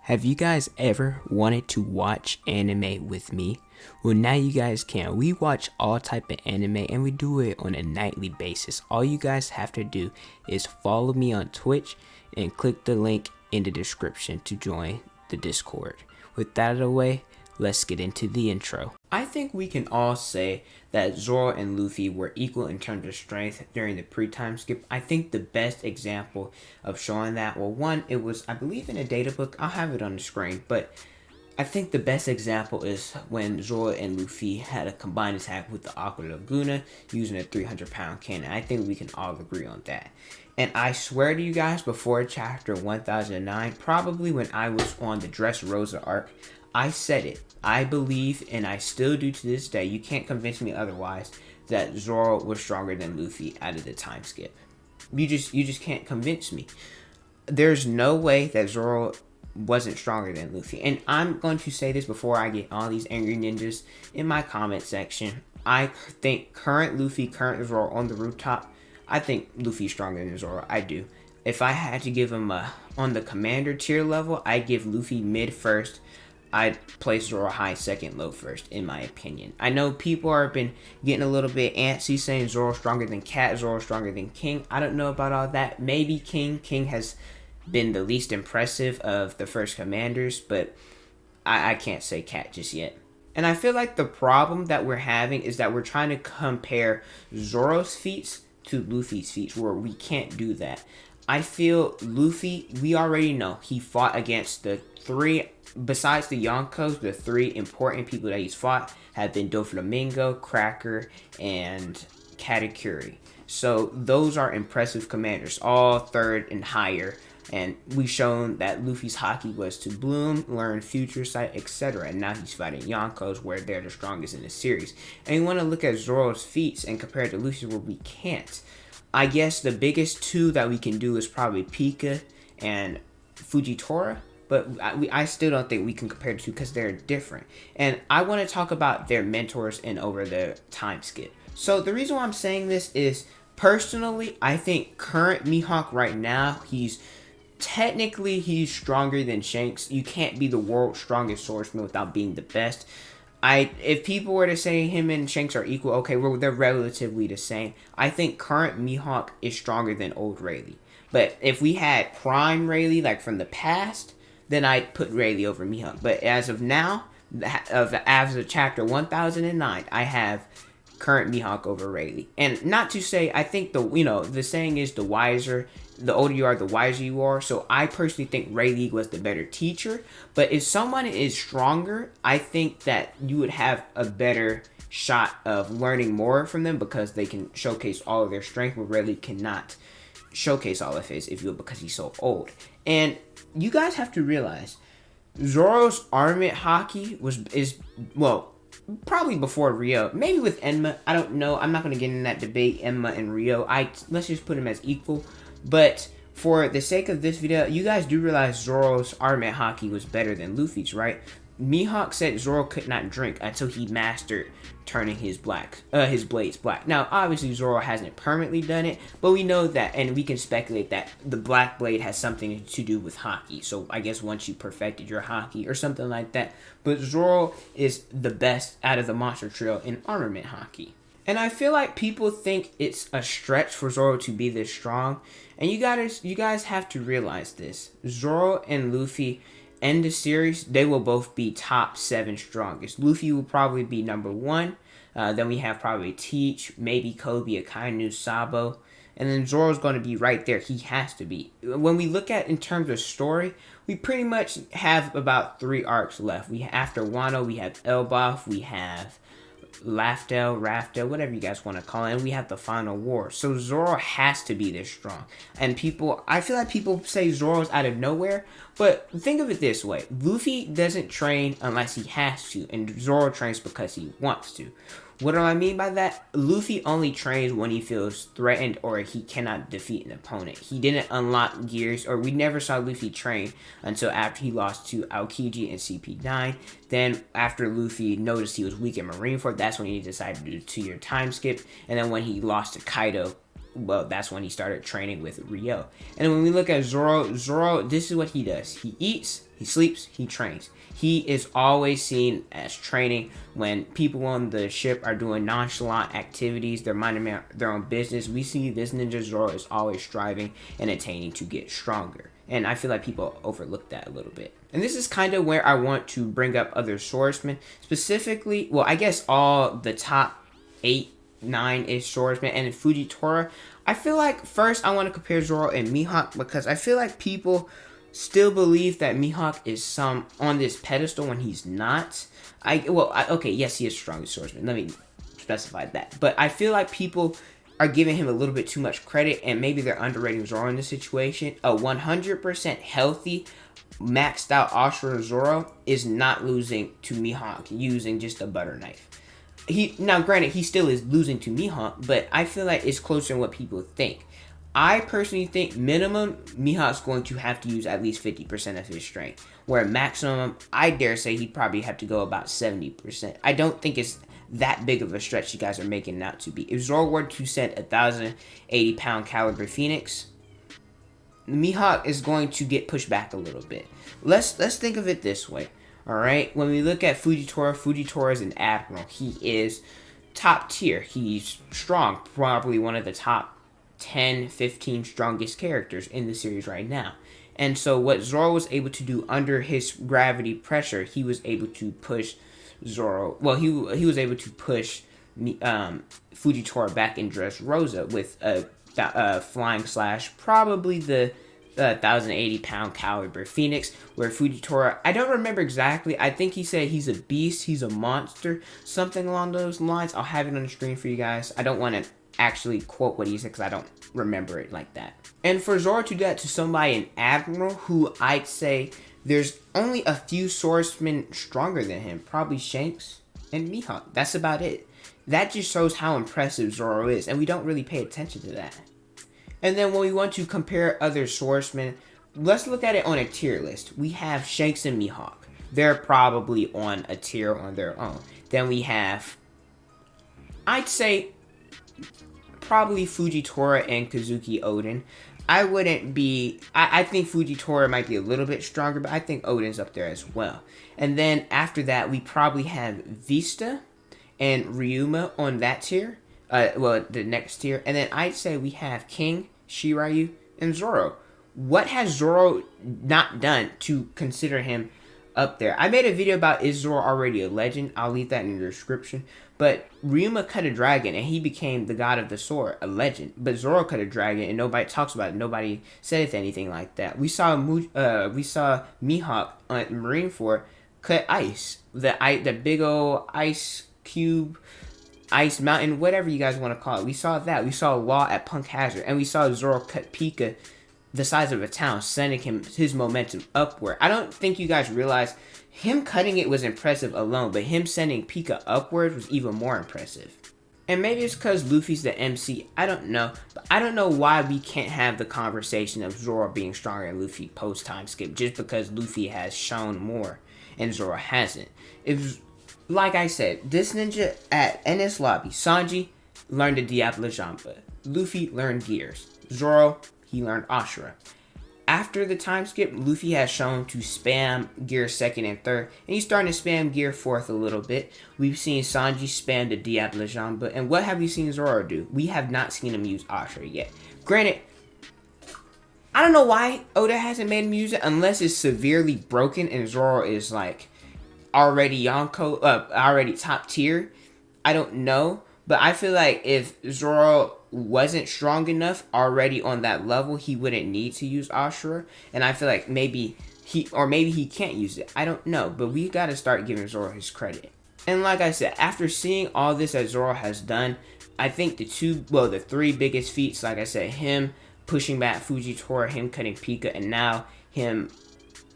Have you guys ever wanted to watch anime with me? Well, now you guys can. We watch all type of anime and we do it on a nightly basis. All you guys have to do is follow me on Twitch and click the link in the description to join the Discord. With that out of the way, let's get into the intro. I think we can all say that Zoro and Luffy were equal in terms of strength during the pre-time skip. I think the best example of showing that, well, one, it was, I believe, in a data book. I'll have it on the screen, but I think the best example is when Zoro and Luffy had a combined attack with the Aqua Laguna using a 300-pound cannon. I think we can all agree on that. And I swear to you guys, before chapter 1009, probably when I was on the Dressrosa arc, I said it. I believe, and I still do to this day, you can't convince me otherwise, that Zoro was stronger than Luffy out of the time skip. You just can't convince me. There's no way that Zoro wasn't stronger than Luffy. And I'm going to say this before I get all these angry ninjas in my comment section. I think current Luffy, current Zoro on the rooftop, I think Luffy's stronger than Zoro. I do. If I had to give him on the commander tier level, I'd give Luffy mid first. I'd place Zoro high second, low first, in my opinion. I know people have been getting a little bit antsy saying Zoro's stronger than Cat, Zoro's stronger than King. I don't know about all that. Maybe King. King has been the least impressive of the first commanders, but I can't say Cat just yet. And I feel like the problem that we're having is that we're trying to compare Zoro's feats to Luffy's feats, where we can't do that. I feel Luffy, we already know he fought against the three, besides the Yonkos, the three important people that he's fought have been Doflamingo, Cracker, and Katakuri. So those are impressive commanders, all third and higher. And we've shown that Luffy's Haki was to bloom, learn future sight, etc. And now he's fighting Yonkos, where they're the strongest in the series. And you want to look at Zoro's feats and compare it to Luffy's, where we can't. I guess the biggest two that we can do is probably Pika and Fujitora. But I still don't think we can compare the two because they're different. And I want to talk about their mentors and over the time skip. So the reason why I'm saying this is, personally, I think current Mihawk right now, he's stronger than Shanks. You can't be the world's strongest swordsman without being the best. If people were to say him and Shanks are equal, okay, well, they're relatively the same. I think current Mihawk is stronger than old Rayleigh. But if we had prime Rayleigh, like from the past, then I'd put Rayleigh over Mihawk. But as of now, as of chapter 1009, I have current Mihawk over Rayleigh. And not to say, I think the saying is the older you are, the wiser you are. So I personally think Rayleigh was the better teacher. But if someone is stronger, I think that you would have a better shot of learning more from them because they can showcase all of their strength, where Rayleigh cannot showcase all of his, if you will, because he's so old. And you guys have to realize, Zoro's Armament Hockey is probably before Rio, maybe with Enma. I don't know. I'm not going to get in that debate, Enma and Rio. Let's just put them as equal. But for the sake of this video, you guys do realize Zoro's Armament Hockey was better than Luffy's, right? Mihawk said Zoro could not drink until he mastered turning his blades black. Now, obviously, Zoro hasn't permanently done it, but we know that, and we can speculate that the black blade has something to do with Haki. So I guess once you perfected your Haki or something like that. But Zoro is the best out of the monster trio in Armament Hockey. And I feel like people think it's a stretch for Zoro to be this strong. And you guys have to realize this. Zoro and Luffy, end the series, they will both be top 7 strongest. Luffy will probably be number 1. Then we have probably Teach, maybe Kobe, Akainu, Sabo. And then Zoro's going to be right there. He has to be. When we look at in terms of story, we pretty much have about 3 arcs left. After Wano, we have Elbaf, we have Raftel, whatever you guys want to call it, and we have the final war. So Zoro has to be this strong. And I feel like people say Zoro's out of nowhere, but think of it this way. Luffy doesn't train unless he has to, and Zoro trains because he wants to. What do I mean by that? Luffy only trains when he feels threatened or he cannot defeat an opponent. He didn't unlock gears, or we never saw Luffy train until after he lost to Aokiji and CP9. Then after Luffy noticed he was weak in Marineford, that's when he decided to do 2-year time skip. And then when he lost to Kaido well, that's when he started training with Ryo. And when we look at Zoro, this is what he does. He eats, he sleeps, he trains. He is always seen as training. When people on the ship are doing nonchalant activities, they're minding their own business, we see this ninja Zoro is always striving and attaining to get stronger. And I feel like people overlook that a little bit. And this is kind of where I want to bring up other swordsmen. Specifically, well, I guess all the top 8, 9-ish swordsmen. And in Fujitora, I feel like first I want to compare Zoro and Mihawk, because I feel like people still believe that Mihawk is some on this pedestal when he's not. Okay, yes, he is the strongest swordsman. Let me specify that. But I feel like people are giving him a little bit too much credit, and maybe they're underrating Zoro in this situation. A 100% healthy, maxed out Ashura Zoro is not losing to Mihawk using just a butter knife. Now, granted, he still is losing to Mihawk, but I feel like it's closer than what people think. I personally think minimum, Mihawk's going to have to use at least 50% of his strength. Where maximum, I dare say he'd probably have to go about 70%. I don't think it's that big of a stretch you guys are making it out to be. If Zoro were to send 1,080 pound caliber Phoenix, Mihawk is going to get pushed back a little bit. Let's think of it this way. Alright, when we look at Fujitora is an admiral. He is top tier. He's strong. Probably one of the top 10, 15 strongest characters in the series right now. And so what Zoro was able to do under his gravity pressure, he was able to push Zoro. Well, he was able to push Fujitora back in Dressrosa with a flying slash, probably the 1,080 pound caliber Phoenix, where Fujitora, I don't remember exactly, I think he said he's a beast, he's a monster, something along those lines. I'll have it on the screen for you guys. I don't want to actually quote what he said because I don't remember it like that. And for Zoro to do that to somebody, an admiral, who I'd say there's only a few swordsmen stronger than him, probably Shanks and Mihawk. That's about it. That just shows how impressive Zoro is, and we don't really pay attention to that. And then when we want to compare other swordsmen, let's look at it on a tier list. We have Shanks and Mihawk. They're probably on a tier on their own. Then we have, I'd say, probably Fujitora and Kazuki Oden. I think Fujitora might be a little bit stronger, but I think Oden's up there as well. And then after that, we probably have Vista and Ryuma on that tier. Well, the next tier. And then I'd say we have King, Shiryu, and Zoro. What has Zoro not done to consider him up there? I made a video about, is Zoro already a legend? I'll leave that in the description. But Ryuma cut a dragon and he became the god of the sword, a legend. But Zoro cut a dragon and nobody talks about it. Nobody said anything like that. We saw Mihawk on Marineford cut ice. The big old ice cube, ice mountain, whatever you guys want to call it. We saw that. We saw Law at Punk Hazard. And we saw Zoro cut Pika the size of a town, sending him his momentum upward. I don't think you guys realize him cutting it was impressive alone, but him sending Pika upward was even more impressive. And maybe it's because Luffy's the MC, I don't know. But I don't know why we can't have the conversation of Zoro being stronger than Luffy post time skip, just because Luffy has shown more and Zoro hasn't. Like I said, this ninja at Enies Lobby, Sanji learned the Diable Jambe. Luffy learned gears. Zoro, he learned Ashura. After the time skip, Luffy has shown to spam gear 2nd and 3rd, and he's starting to spam gear 4th a little bit. We've seen Sanji spam the Diable Jambe, and what have we seen Zoro do? We have not seen him use Ashura yet. Granted, I don't know why Oda hasn't made him use it, unless it's severely broken and Zoro is like already already top tier. I don't know, but I feel like if Zoro wasn't strong enough already on that level, he wouldn't need to use Ashura. And I feel like maybe he can't use it. I don't know, but we gotta start giving Zoro his credit. And like I said, after seeing all this that Zoro has done, I think the 3 biggest feats, like I said, him pushing back Fujitora, him cutting Pika, and now him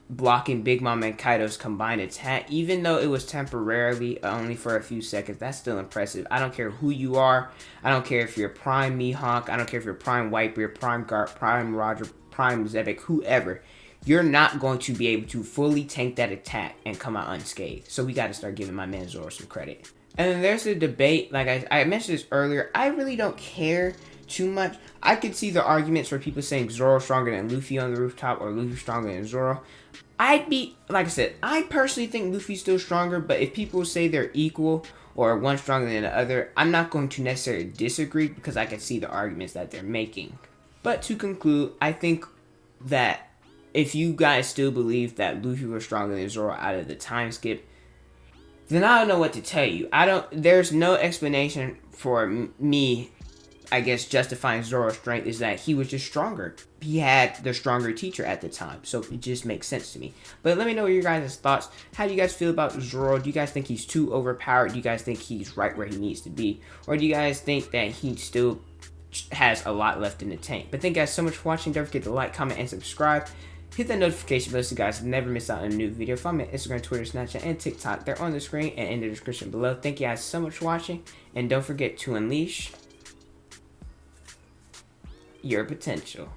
blocking Big Mom and Kaido's combined attack, even though it was temporarily, only for a few seconds, that's still impressive. I don't care who you are. I don't care if you're Prime Mihawk. I don't care if you're Prime Whitebeard, Prime Garp, Prime Roger, Prime Zebek, whoever. You're not going to be able to fully tank that attack and come out unscathed. So we got to start giving my man Zoro some credit. And then there's the debate, like I mentioned this earlier, I really don't care too much. I could see the arguments for people saying Zoro stronger than Luffy on the rooftop or Luffy stronger than Zoro. Like I said, I personally think Luffy's still stronger, but if people say they're equal or one stronger than the other, I'm not going to necessarily disagree because I can see the arguments that they're making. But to conclude, I think that if you guys still believe that Luffy was stronger than Zoro out of the time skip, then I don't know what to tell you. There's no explanation for me, I guess, justifying Zoro's strength is that he was just stronger. He had the stronger teacher at the time, so it just makes sense to me. But let me know your guys' thoughts. How do you guys feel about Zoro? Do you guys think he's too overpowered? Do you guys think he's right where he needs to be? Or do you guys think that he still has a lot left in the tank? But thank you guys so much for watching. Don't forget to like, comment, and subscribe. Hit that notification bell so you guys never miss out on a new video. Follow me on Instagram, Twitter, Snapchat, and TikTok. They're on the screen and in the description below. Thank you guys so much for watching. And don't forget to unleash your potential.